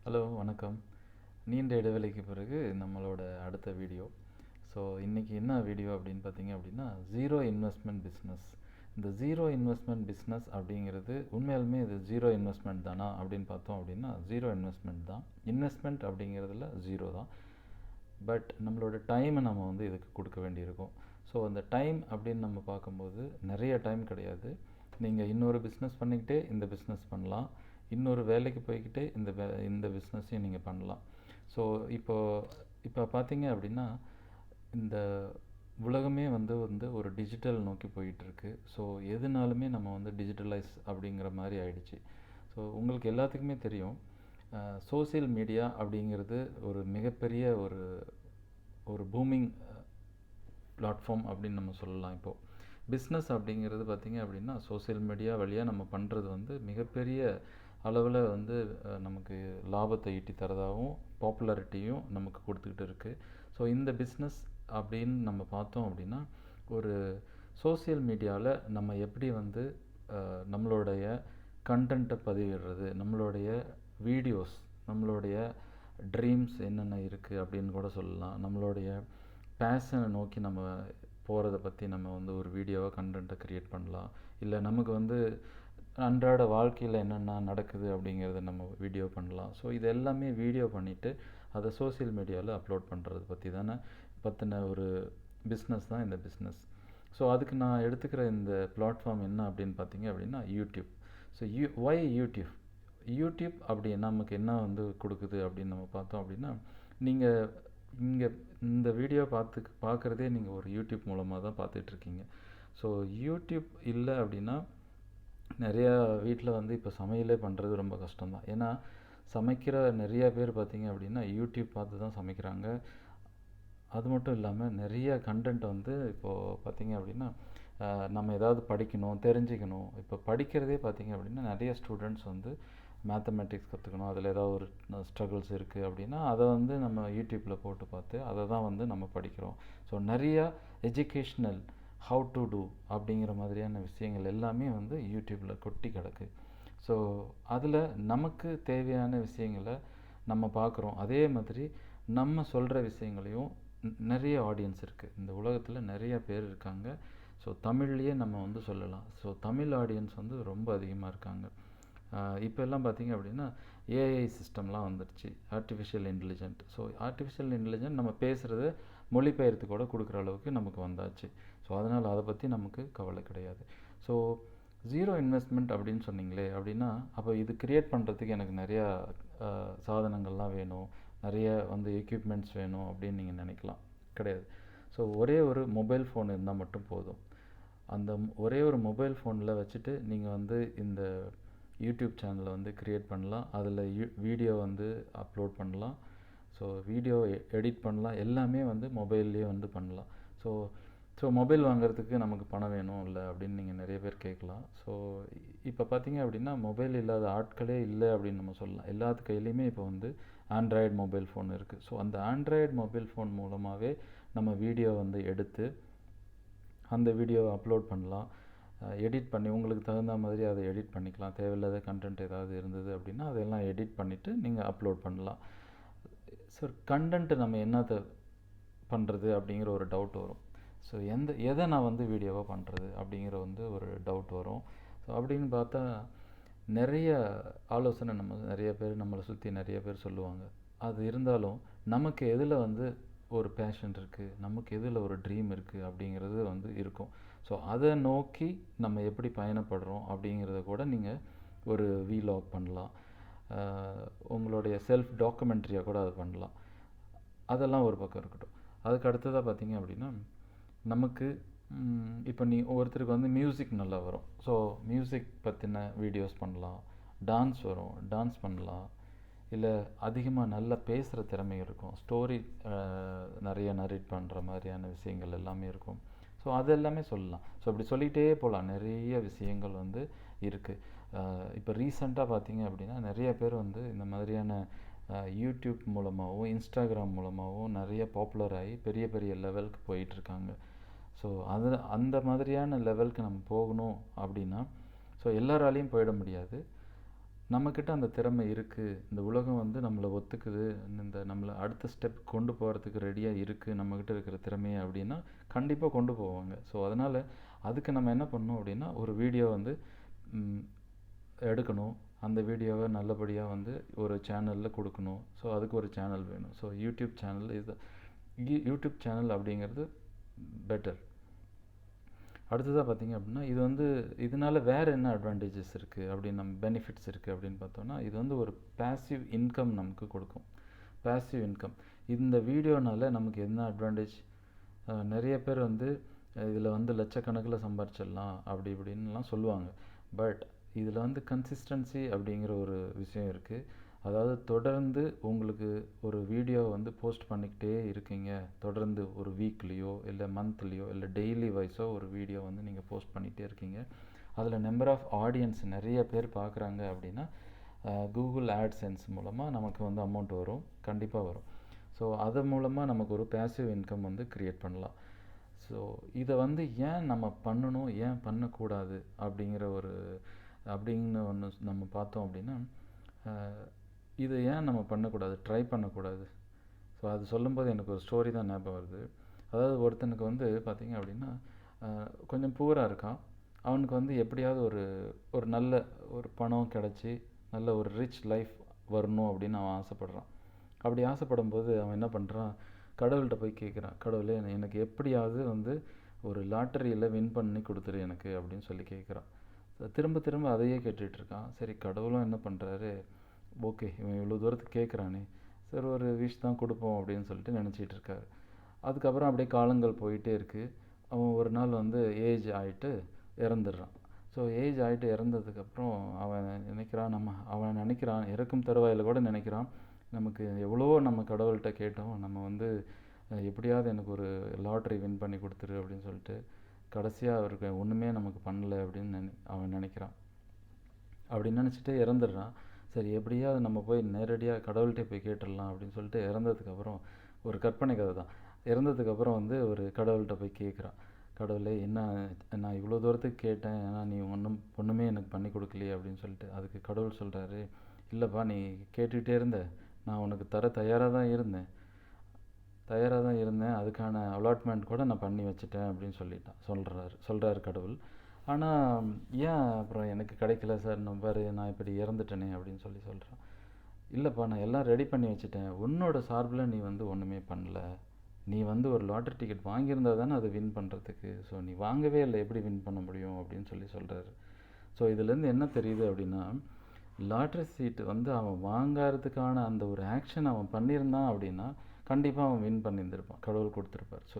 Hello வணக்கம். நீண்ட இடைவெளிக்கு பிறகு நம்மளோட அடுத்த வீடியோ. ஸோ இன்றைக்கி என்ன வீடியோ அப்படின்னு பார்த்தீங்க அப்படின்னா, ஜீரோ இன்வெஸ்ட்மெண்ட் பிஸ்னஸ். இந்த ஜீரோ இன்வெஸ்ட்மெண்ட் பிஸ்னஸ் அப்படிங்கிறது உண்மையாலுமே இது ஜீரோ இன்வெஸ்ட்மெண்ட் தானா அப்படின்னு பார்த்தோம் அப்படின்னா, ஜீரோ இன்வெஸ்ட்மெண்ட் தான். இன்வெஸ்ட்மெண்ட் அப்படிங்கிறதுல ஜீரோ தான். பட் நம்மளோட டைமை நம்ம வந்து இதுக்கு கொடுக்க வேண்டியிருக்கும். ஸோ அந்த டைம் அப்படின்னு நம்ம பார்க்கும்போது நிறைய டைம் கிடையாது. நீங்கள் இன்னொரு பிஸ்னஸ் பண்ணிக்கிட்டே இந்த பிஸ்னஸ் பண்ணலாம், இன்னொரு வேலைக்கு போய்கிட்டே இந்த பிஸ்னஸையும் நீங்கள் பண்ணலாம். ஸோ இப்போ பார்த்தீங்க அப்படின்னா, இந்த உலகமே வந்து ஒரு டிஜிட்டல் நோக்கி போயிட்டுருக்கு. ஸோ எதுனாலுமே நம்ம வந்து டிஜிட்டலைஸ் அப்படிங்கிற மாதிரி ஆயிடுச்சு. ஸோ உங்களுக்கு எல்லாத்துக்குமே தெரியும், சோசியல் மீடியா அப்படிங்கிறது ஒரு மிகப்பெரிய ஒரு பூமிங் பிளாட்ஃபார்ம் அப்படின்னு நம்ம சொல்லலாம். இப்போது பிஸ்னஸ் அப்படிங்கிறது பார்த்திங்க அப்படின்னா, சோசியல் மீடியா வழியாக நம்ம பண்ணுறது வந்து மிகப்பெரிய அளவில் வந்து நமக்கு லாபத்தை ஈட்டி தரதாகவும் பாப்புலாரிட்டியும் நமக்கு கொடுத்துக்கிட்டு இருக்குது. ஸோ இந்த பிஸ்னஸ் அப்படின்னு நம்ம பார்த்தோம் அப்படின்னா, ஒரு சோசியல் மீடியாவில் நம்ம எப்படி வந்து நம்மளுடைய கண்டென்ட்டை பதிவிடுறது, நம்மளுடைய வீடியோஸ், நம்மளுடைய ட்ரீம்ஸ் என்னென்ன இருக்குது அப்படின்னு கூட சொல்லலாம். நம்மளுடைய பேஷனை நோக்கி நம்ம போகிறத பற்றி நம்ம வந்து ஒரு வீடியோவாக கண்டென்ட்டை க்ரியேட் பண்ணலாம். இல்லை நமக்கு வந்து அன்றாட வாழ்க்கையில் என்னென்ன நடக்குது அப்படிங்கிறத நம்ம வீடியோ பண்ணலாம். ஸோ இது எல்லாமே வீடியோ பண்ணிவிட்டு அதை சோசியல் மீடியாவில் அப்லோட் பண்ணுறது பற்றின ஒரு பிஸ்னஸ் தான் இந்த பிஸ்னஸ். ஸோ அதுக்கு நான் எடுத்துக்கிற இந்த பிளாட்ஃபார்ம் என்ன அப்படின்னு பார்த்தீங்க அப்படின்னா, யூடியூப். ஸோ ஒய் யூடியூப் அப்படி நமக்கு என்ன வந்து கொடுக்குது அப்படின்னு நம்ம பார்த்தோம் அப்படின்னா, நீங்கள் இங்கே இந்த வீடியோ பார்க்குறதே நீங்கள் ஒரு யூடியூப் மூலமாக தான் பார்த்துட்ருக்கீங்க. ஸோ யூடியூப் இல்லை அப்படின்னா நிறையா வீட்டில் வந்து இப்போ சமையலே பண்ணுறது ரொம்ப கஷ்டம்தான். ஏன்னா சமைக்கிற நிறைய பேர் பார்த்திங்க அப்படின்னா யூடியூப் பார்த்து தான் சமைக்கிறாங்க. அது மட்டும் இல்லாமல் நிறைய கண்டென்ட் வந்து இப்போது பார்த்திங்க அப்படின்னா, நம்ம ஏதாவது படிக்கணும், தெரிஞ்சுக்கணும். இப்போ படிக்கிறதே பார்த்திங்க அப்படின்னா நிறைய ஸ்டூடெண்ட்ஸ் வந்து மேத்தமெட்டிக்ஸ் கற்றுக்கணும், அதில் ஏதாவது ஒரு ஸ்ட்ரகிள்ஸ் இருக்குது அப்படின்னா அதை வந்து நம்ம யூடியூப்பில் போட்டு பார்த்து அதை தான் வந்து நம்ம படிக்கிறோம். ஸோ நிறையா எஜுகேஷ்னல் ஹவு டு டூ அப்படிங்கிற மாதிரியான விஷயங்கள் எல்லாமே வந்து யூடியூப்பில் கொட்டி கிடக்கு. ஸோ அதில் நமக்கு தேவையான விஷயங்களை நம்ம பார்க்குறோம். அதே மாதிரி நம்ம சொல்கிற விஷயங்களையும் நிறைய ஆடியன்ஸ் இருக்குது. இந்த உலகத்தில் நிறைய பேர் இருக்காங்க. ஸோ தமிழ்லேயே நம்ம வந்து சொல்லலாம். ஸோ தமிழ் ஆடியன்ஸ் வந்து ரொம்ப அதிகமாக இருக்காங்க. இப்போ எல்லாம் பார்த்திங்க அப்படின்னா ஏஐ சிஸ்டம்லாம் வந்துடுச்சு, artificial intelligent. So artificial intelligent நம்ம பேசுகிறத மொழிபெயர்த்து கூட கொடுக்குற அளவுக்கு நமக்கு வந்தாச்சு. ஸோ அதனால் அதை பற்றி நமக்கு கவலை கிடையாது. ஸோ ஜீரோ இன்வெஸ்ட்மெண்ட் அப்படின்னு சொன்னீங்களே அப்படின்னா, அப்போ இது க்ரியேட் பண்ணுறதுக்கு எனக்கு நிறையா சாதனங்கள்லாம் வேணும், நிறைய வந்து எக்யூப்மெண்ட்ஸ் வேணும் அப்படின்னு நீங்கள் நினைக்கலாம். கிடையாது. ஸோ ஒரே ஒரு மொபைல் ஃபோன் இருந்தால் மட்டும் போதும். அந்த ஒரே ஒரு மொபைல் ஃபோனில் வச்சுட்டு நீங்கள் வந்து இந்த யூடியூப் சேனலை வந்து க்ரியேட் பண்ணலாம். அதில் வீடியோ வந்து அப்லோட் பண்ணலாம். ஸோ வீடியோ எடிட் பண்ணலாம். எல்லாமே வந்து மொபைல்லையே வந்து பண்ணலாம். ஸோ மொபைல் வாங்குறதுக்கு நமக்கு பணம் வேணும் இல்லை அப்படின்னு நீங்கள் நிறைய பேர் கேட்கலாம். ஸோ இப்போ பார்த்தீங்க அப்படின்னா, மொபைல் இல்லாத ஆட்களே இல்லை அப்படின்னு நம்ம சொல்லலாம். எல்லாத்து கையிலையுமே இப்போ வந்து ஆண்ட்ராய்டு மொபைல் ஃபோன் இருக்குது. ஸோ அந்த ஆண்ட்ராய்டு மொபைல் ஃபோன் மூலமாகவே நம்ம வீடியோ வந்து எடுத்து அந்த வீடியோவை அப்லோட் பண்ணலாம். எடிட் பண்ணி உங்களுக்கு தகுந்த மாதிரி அதை எடிட் பண்ணிக்கலாம். தேவையில்லாத கண்டென்ட் ஏதாவது இருந்தது அப்படின்னா அதெல்லாம் எடிட் பண்ணிவிட்டு நீங்கள் அப்லோட் பண்ணலாம். ஸோ கண்டென்ட்டு நம்ம என்னத்தை பண்ணுறது அப்படிங்கிற ஒரு டவுட் வரும். ஸோ எதை நான் வந்து வீடியோவாக பண்ணுறது அப்படிங்கிற வந்து ஒரு டவுட் வரும். ஸோ அப்படின்னு பார்த்தா நிறைய ஆலோசனை நிறைய பேர் நம்மளை சுற்றி நிறைய பேர் சொல்லுவாங்க. அது இருந்தாலும் நமக்கு எதில் வந்து ஒரு பேஷன் இருக்குது, நமக்கு எதில் ஒரு ட்ரீம் இருக்குது அப்படிங்கிறது வந்து இருக்கும். ஸோ அதை நோக்கி நம்ம எப்படி பயணப்படுறோம் அப்படிங்கிறத கூட நீங்கள் ஒரு வீலாக் பண்ணலாம். உங்களுடைய செல்ஃப் டாக்குமெண்ட்ரியாக கூட அது பண்ணலாம். அதெல்லாம் ஒரு பக்கம் இருக்கட்டும். அதுக்கு அடுத்ததாக பார்த்தீங்க அப்படின்னா, நமக்கு இப்போ ஒருத்தருக்கு வந்து மியூசிக் நல்லா வரும். ஸோ மியூசிக் பற்றின வீடியோஸ் பண்ணலாம். டான்ஸ் வரும், டான்ஸ் பண்ணலாம். இல்லை அதிகமாக நல்லா பேசுகிற திறமை இருக்கும், ஸ்டோரி நிறைய நரேட் பண்ணுற மாதிரியான விஷயங்கள் எல்லாமே இருக்கும். ஸோ அது எல்லாமே சொல்லலாம். ஸோ அப்படி சொல்லிகிட்டே போகலாம். நிறைய விஷயங்கள் வந்து இருக்குது. இப்போ ரீசெண்டாக பார்த்தீங்க அப்படின்னா நிறைய பேர் வந்து இந்த மாதிரியான யூடியூப் மூலமாகவும் இன்ஸ்டாகிராம் மூலமாகவும் நிறைய பாப்புலர் ஆகி பெரிய பெரிய லெவலுக்கு போயிட்டுருக்காங்க. ஸோ அந்த மாதிரியான லெவலுக்கு நம்ம போகணும் அப்படின்னா, ஸோ எல்லாராலையும் போயிட முடியாது. நம்மக்கிட்ட அந்த திறமை இருக்குது, இந்த உலகம் வந்து நம்மளை ஒத்துக்குது, இந்த நம்மளை அடுத்த ஸ்டெப் கொண்டு போகிறதுக்கு ரெடியாக இருக்குது நம்மக்கிட்ட இருக்கிற திறமையை அப்படின்னா கண்டிப்பாக கொண்டு போவாங்க. ஸோ அதனால் அதுக்கு நம்ம என்ன பண்ணணும் அப்படின்னா ஒரு வீடியோ வந்து எடுக்கணும், அந்த வீடியோவை நல்லபடியாக வந்து ஒரு சேனலில் கொடுக்கணும். ஸோ அதுக்கு ஒரு சேனல் வேணும். So YouTube channel YouTube channel அப்படிங்கிறது பெட்டர். அடுத்ததாக பார்த்திங்க அப்படின்னா இது வந்து இதனால் வேறு என்ன அட்வான்டேஜஸ் இருக்குது அப்படின்னு நம்ம பெனிஃபிட்ஸ் இருக்குது அப்படின்னு பார்த்தோன்னா இது வந்து ஒரு பேசிவ் இன்கம் நமக்கு கொடுக்கும். பேசிவ் இன்கம் இந்த வீடியோனால் நமக்கு என்ன அட்வான்டேஜ், நிறைய பேர் வந்து இதில் வந்து லட்சக்கணக்கில் சம்பாரிச்சிடலாம் அப்படி இப்படின்லாம் சொல்லுவாங்க. பட் இதில் வந்து கன்சிஸ்டன்சி அப்படிங்கிற ஒரு விஷயம் இருக்குது. அதாவது தொடர்ந்து உங்களுக்கு ஒரு வீடியோ வந்து போஸ்ட் பண்ணிக்கிட்டே இருக்கீங்க, தொடர்ந்து ஒரு வீக்லேயோ இல்லை மந்த்லேயோ இல்லை டெய்லி வைஸோ ஒரு வீடியோ வந்து நீங்கள் போஸ்ட் பண்ணிகிட்டே இருக்கீங்க. அதில் நம்பர் ஆஃப் ஆடியன்ஸ் நிறைய பேர் பார்க்குறாங்க அப்படின்னா கூகுள் ஆட்சென்ஸ் மூலமாக நமக்கு வந்து அமௌண்ட் வரும், கண்டிப்பாக வரும். ஸோ அது மூலமாக நமக்கு ஒரு பேசிவ் இன்கம் வந்து க்ரியேட் பண்ணலாம். ஸோ இதை வந்து ஏன் நம்ம பண்ணணும், ஏன் பண்ணக்கூடாது அப்படின்னு ஒன்று நம்ம பார்த்தோம் அப்படின்னா இதை ஏன் நம்ம பண்ணக்கூடாது, ட்ரை பண்ணக்கூடாது. ஸோ அது சொல்லும்போது எனக்கு ஒரு ஸ்டோரி தான் ஞாபகம் வருது. அதாவது ஒருத்தனுக்கு வந்து பார்த்திங்க அப்படின்னா கொஞ்சம் பூராக இருக்கான். அவனுக்கு வந்து எப்படியாவது ஒரு நல்ல ஒரு பணம் கிடச்சி நல்ல ஒரு ரிச் லைஃப் வரணும் அப்படின்னு அவன் ஆசைப்பட்றான். அப்படி ஆசைப்படும்போது அவன் என்ன பண்ணுறான், கடவுள்கிட்ட போய் கேட்குறான், கடவுளே எனக்கு எப்படியாவது வந்து ஒரு லாட்டரியில் வின் பண்ணி கொடுத்துரு எனக்கு அப்படின்னு சொல்லி கேட்குறான். திரும்ப திரும்ப அதையே கேட்டுட்ருக்கான். சரி, கடவுளும் என்ன பண்ணுறாரு, ஓகே இவன் இவ்வளோ தூரத்துக்கு கேட்குறானே, சரி ஒரு விஷ் தான் கொடுப்போம் அப்படின்னு சொல்லிட்டு நினச்சிட்டு இருக்காரு. அதுக்கப்புறம் அப்படியே காலங்கள் போயிட்டே இருக்குது. அவன் ஒரு நாள் வந்து ஏஜ் ஆகிட்டு இறந்துடுறான். ஸோ ஏஜ் ஆகிட்டு இறந்ததுக்கப்புறம் அவன் நினைக்கிறான் இறக்கும் தருவாயில் கூட நினைக்கிறான், நமக்கு எவ்வளோ நம்ம கடவுள்கிட்ட கேட்டோம், நம்ம வந்து எப்படியாவது எனக்கு ஒரு லாட்ரி வின் பண்ணி கொடுத்துரு அப்படின்னு சொல்லிட்டு கடைசியாக அவருக்கு ஒன்றுமே நமக்கு பண்ணலை அப்படின்னு அவன் நினைக்கிறான். அப்படி நினச்சிட்டு இறந்துடுறான். சரி எப்படியாவது நம்ம போய் நேரடியாக கடவுள்கிட்டே போய் கேட்டுடலாம் அப்படின்னு சொல்லிட்டு இறந்ததுக்கப்புறம் ஒரு கற்பனை கதை தான். இறந்ததுக்கப்புறம் வந்து ஒரு கடவுள்கிட்ட போய் கேட்குறான், கடவுளே என்ன நான் இவ்வளோ தூரத்துக்கு கேட்டேன், ஏன்னா நீ ஒன்றுமே எனக்கு பண்ணி கொடுக்கலையே அப்படின்னு சொல்லிட்டு. அதுக்கு கடவுள் சொல்கிறாரு, இல்லைப்பா நீ கேட்டுக்கிட்டே இருந்த, நான் உனக்கு தர தயாராக தான் இருந்தேன், அதுக்கான அலாட்மெண்ட் கூட நான் பண்ணி வச்சுட்டேன் அப்படின்னு சொல்கிறாரு கடவுள். ஆனால் ஏன் அப்புறம் எனக்கு கிடைக்கல சார், நான் இப்படி இறந்துட்டேனே அப்படின்னு சொல்கிறான். இல்லைப்பா நான் எல்லாம் ரெடி பண்ணி வச்சுட்டேன், உன்னோட சார்பில் நீ வந்து ஒன்றுமே பண்ணல, நீ வந்து ஒரு லாட்ரி டிக்கெட் வாங்கியிருந்தா தானே அதை வின் பண்ணுறதுக்கு, ஸோ நீ வாங்கவே இல்லை, எப்படி வின் பண்ண முடியும் அப்படின்னு சொல்கிறாரு. ஸோ இதுலேருந்து என்ன தெரியுது அப்படின்னா, லாட்ரி சீட்டு வந்து அவன் வாங்கிறதுக்கான அந்த ஒரு ஆக்ஷன் அவன் பண்ணியிருந்தான் அப்படின்னா கண்டிப்பாக அவன் வின் பண்ணியிருந்திருப்பான், கடவுள் கொடுத்துருப்பார். ஸோ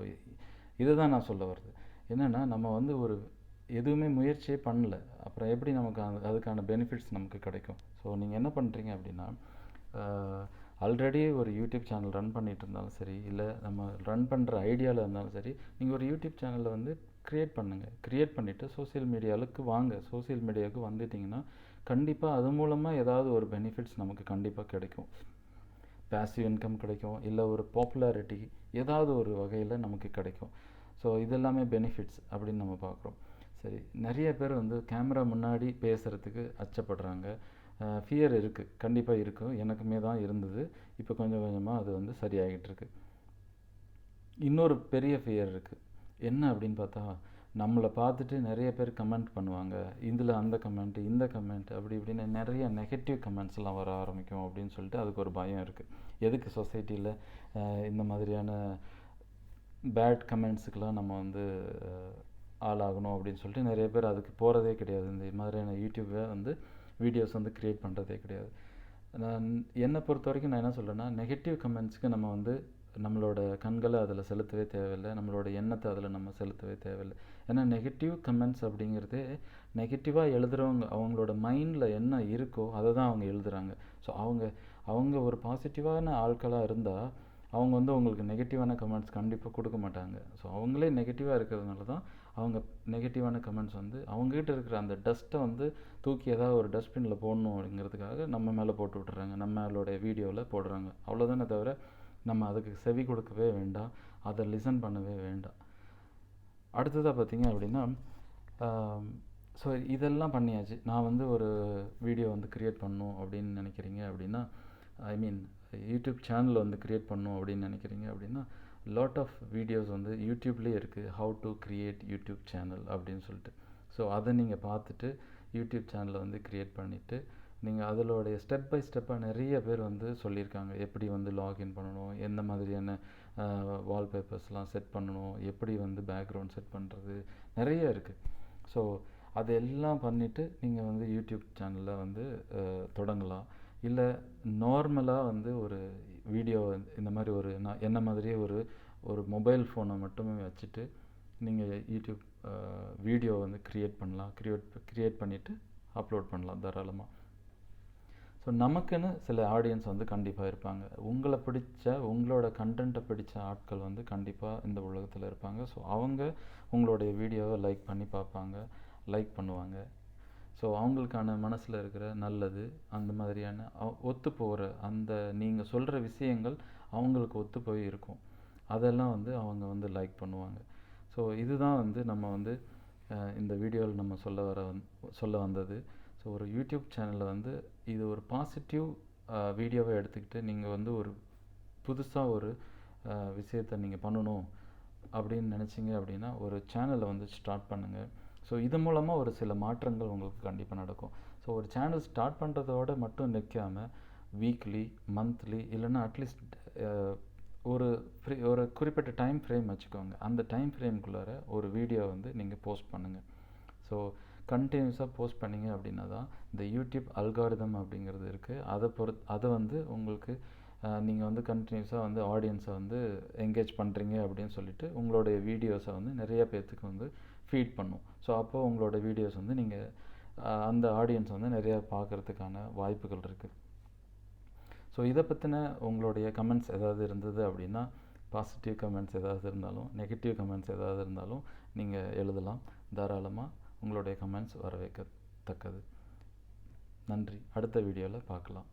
இதை தான் நான் சொல்ல வருது. என்னென்னா நம்ம வந்து எதுவுமே முயற்சியே பண்ணல, அப்புறம் எப்படி நமக்கு அதுக்கான பெனிஃபிட்ஸ் நமக்கு கிடைக்கும். ஸோ நீங்கள் என்ன பண்ணுறீங்க அப்படின்னா, ஆல்ரெடி ஒரு யூடியூப் சேனல் ரன் பண்ணிகிட்டு இருந்தாலும் சரி, இல்லை நம்ம ரன் பண்ணுற ஐடியாவில் இருந்தாலும் சரி, நீங்கள் ஒரு யூடியூப் சேனலை வந்து க்ரியேட் பண்ணிவிட்டு சோசியல் மீடியாவுக்கு வந்துட்டிங்கன்னா கண்டிப்பாக அது மூலமாக ஏதாவது ஒரு பெனிஃபிட்ஸ் நமக்கு கண்டிப்பாக கிடைக்கும். பேசிவ் இன்கம் கிடைக்கும், இல்லை ஒரு பாப்புலாரிட்டி ஏதாவது ஒரு வகையில் நமக்கு கிடைக்கும். ஸோ இதெல்லாமே பெனிஃபிட்ஸ் அப்படின்னு நம்ம பார்க்குறோம். சரி, நிறைய பேர் வந்து கேமரா முன்னாடி பேசுகிறதுக்கு அச்சப்படுறாங்க, ஃபியர் இருக்குது, கண்டிப்பாக இருக்கும், எனக்குமே தான் இருந்தது. இப்போ கொஞ்சம் கொஞ்சமாக அது வந்து சரியாகிட்டு இருக்கு. இன்னொரு பெரிய ஃபியர் இருக்குது, என்ன அப்படின்னு பார்த்தா, நம்மளை பார்த்துட்டு நிறைய பேர் கமெண்ட் பண்ணுவாங்க, இதில் அந்த கமெண்ட் இந்த கமெண்ட் அப்படி இப்படின்னு நிறைய நெகட்டிவ் கமெண்ட்ஸ்லாம் வர ஆரம்பிக்கும் அப்படின்னு சொல்லிட்டு அதுக்கு ஒரு பயம் இருக்குது. எதுக்கு சொசைட்டியில் இந்த மாதிரியான பேட் கமெண்ட்ஸுக்கெலாம் நம்ம வந்து ஆளாகணும் அப்படின்னு சொல்லிட்டு நிறைய பேர் அதுக்கு போகிறதே கிடையாது. இந்த மாதிரியான யூடியூப்பில் வந்து வீடியோஸ் வந்து க்ரியேட் பண்ணுறதே கிடையாது. என்னை பொறுத்த வரைக்கும் நான் என்ன சொல்கிறேன்னா, நெகட்டிவ் கமெண்ட்ஸுக்கு நம்ம வந்து நம்மளோட கண்களை அதில் செலுத்தவே தேவையில்லை, நம்மளோட எண்ணத்தை அதில் நம்ம செலுத்தவே தேவையில்லை. ஏன்னா நெகட்டிவ் கமெண்ட்ஸ் அப்படிங்கிறதே நெகட்டிவாக எழுதுகிறவங்க அவங்களோட மைண்டில் என்ன இருக்கோ அதை தான் அவங்க எழுதுகிறாங்க. ஸோ அவங்க ஒரு பாசிட்டிவான ஆட்களாக இருந்தால் அவங்க வந்து உங்களுக்கு நெகட்டிவான கமெண்ட்ஸ் கண்டிப்பாக கொடுக்க மாட்டாங்க. ஸோ அவங்களே நெகட்டிவாக இருக்கிறதுனால தான் அவங்க நெகட்டிவான கமெண்ட்ஸ் வந்து அவங்ககிட்ட இருக்கிற அந்த டஸ்ட்டை வந்து தூக்கி ஏதாவது ஒரு டஸ்ட்பினில் போடணும் அப்படிங்கிறதுக்காக நம்ம மேலே போட்டு விட்டுறாங்க, நம்மளோட வீடியோவில் போடுறாங்க. அவ்வளோதானே தவிர நம்ம அதுக்கு செவி கொடுக்கவே வேண்டாம், அதை லிசன் பண்ணவே வேண்டாம். அடுத்ததாக பார்த்திங்க அப்படின்னா, ஸோ இதெல்லாம் பண்ணியாச்சு. நான் வந்து ஒரு வீடியோ வந்து க்ரியேட் பண்ணணும் அப்படின்னு நினைக்கிறீங்க அப்படின்னா, ஐ மீன் யூடியூப் சேனல் வந்து க்ரியேட் பண்ணணும் அப்படின்னு நினைக்கிறீங்க அப்படின்னா, லாட் ஆஃப் வீடியோஸ் வந்து யூடியூப்லேயே இருக்குது. How to create YouTube channel அப்படின்னு சொல்லிட்டு. ஸோ அதை நீங்கள் பார்த்துட்டு யூடியூப் சேனலை வந்து க்ரியேட் பண்ணிவிட்டு நீங்கள் அதோடைய ஸ்டெப் பை ஸ்டெப்பாக நிறைய பேர் வந்து சொல்லியிருக்காங்க. எப்படி வந்து லாகின் பண்ணணும், எந்த மாதிரியான வால்பேப்பர்ஸ்லாம் செட் பண்ணணும், எப்படி வந்து பேக்ரவுண்ட் செட் பண்ணுறது, நிறைய இருக்குது. ஸோ அதெல்லாம் பண்ணிவிட்டு நீங்கள் வந்து யூடியூப் சேனலில் வந்து தொடங்கலாம். இல்லை நார்மலாக வந்து ஒரு வீடியோ இந்த மாதிரி ஒரு என்ன மாதிரியே ஒரு மொபைல் ஃபோனை மட்டுமே வச்சுட்டு நீங்கள் யூடியூப் வீடியோ வந்து க்ரியேட் பண்ணலாம். க்ரியேட் பண்ணிவிட்டு அப்லோட் பண்ணலாம் தாராளமாக. ஸோ நமக்குன்னு சில ஆடியன்ஸ் வந்து கண்டிப்பாக இருப்பாங்க. உங்களோட கண்டென்ட்டை பிடிச்ச ஆட்கள் வந்து கண்டிப்பாக இந்த உலகத்தில் இருப்பாங்க. ஸோ அவங்க உங்களுடைய வீடியோவை லைக் பண்ணி பார்ப்பாங்க, லைக் பண்ணுவாங்க. ஸோ அவங்களுக்கான மனசில் இருக்கிற நல்லது, அந்த மாதிரியான ஒத்து போகிற அந்த நீங்கள் சொல்கிற விஷயங்கள் அவங்களுக்கு ஒத்து போய் இருக்கும். அதெல்லாம் வந்து அவங்க வந்து லைக் பண்ணுவாங்க. ஸோ இதுதான் வந்து நம்ம வந்து இந்த வீடியோவில் நம்ம சொல்ல வந்தது. ஸோ ஒரு யூடியூப் சேனலில் வந்து இது ஒரு பாசிட்டிவ் வீடியோவை எடுத்துக்கிட்டு நீங்கள் வந்து ஒரு புதுசாக ஒரு விஷயத்தை நீங்கள் பண்ணணும் அப்படின்னு நினச்சிங்க அப்படின்னா ஒரு சேனலை வந்து ஸ்டார்ட் பண்ணுங்கள். ஸோ இது மூலமாக ஒரு சில மாற்றங்கள் உங்களுக்கு கண்டிப்பாக நடக்கும். ஸோ ஒரு சேனல் ஸ்டார்ட் பண்ணுறதோட மட்டும் நிற்காமல் வீக்லி, மந்த்லி, இல்லைன்னா அட்லீஸ்ட் ஒரு குறிப்பிட்ட டைம் ஃப்ரேம் வச்சுக்கோங்க. அந்த டைம் ஃப்ரேம்குள்ளார ஒரு வீடியோ வந்து நீங்கள் போஸ்ட் பண்ணுங்கள். ஸோ கண்டினியூஸாக போஸ்ட் பண்ணிங்க அப்படின்னா தான் இந்த யூடியூப் அல்காரிதம் அப்படிங்கிறது இருக்குது. அதை வந்து உங்களுக்கு நீங்கள் வந்து கண்டினியூஸாக வந்து ஆடியன்ஸை வந்து என்கேஜ் பண்ணுறீங்க அப்படின்னு சொல்லிட்டு உங்களுடைய வீடியோஸை வந்து நிறைய பேர்த்துக்கு வந்து ஃபீட் பண்ணும். ஸோ அப்போது உங்களோட வீடியோஸ் வந்து நீங்கள் அந்த ஆடியன்ஸ் வந்து நிறையா பார்க்குறதுக்கான வாய்ப்புகள் இருக்குது. ஸோ இதை பற்றின உங்களுடைய கமெண்ட்ஸ் ஏதாவது இருந்தது அப்படின்னா, பாசிட்டிவ் கமெண்ட்ஸ் ஏதாவது இருந்தாலும், நெகட்டிவ் கமெண்ட்ஸ் ஏதாவது இருந்தாலும் நீங்கள் எழுதலாம். தாராளமாக உங்களுடைய கமெண்ட்ஸ் வரவேற்கத்தக்கது. நன்றி. அடுத்த வீடியோவில் பார்க்கலாம்.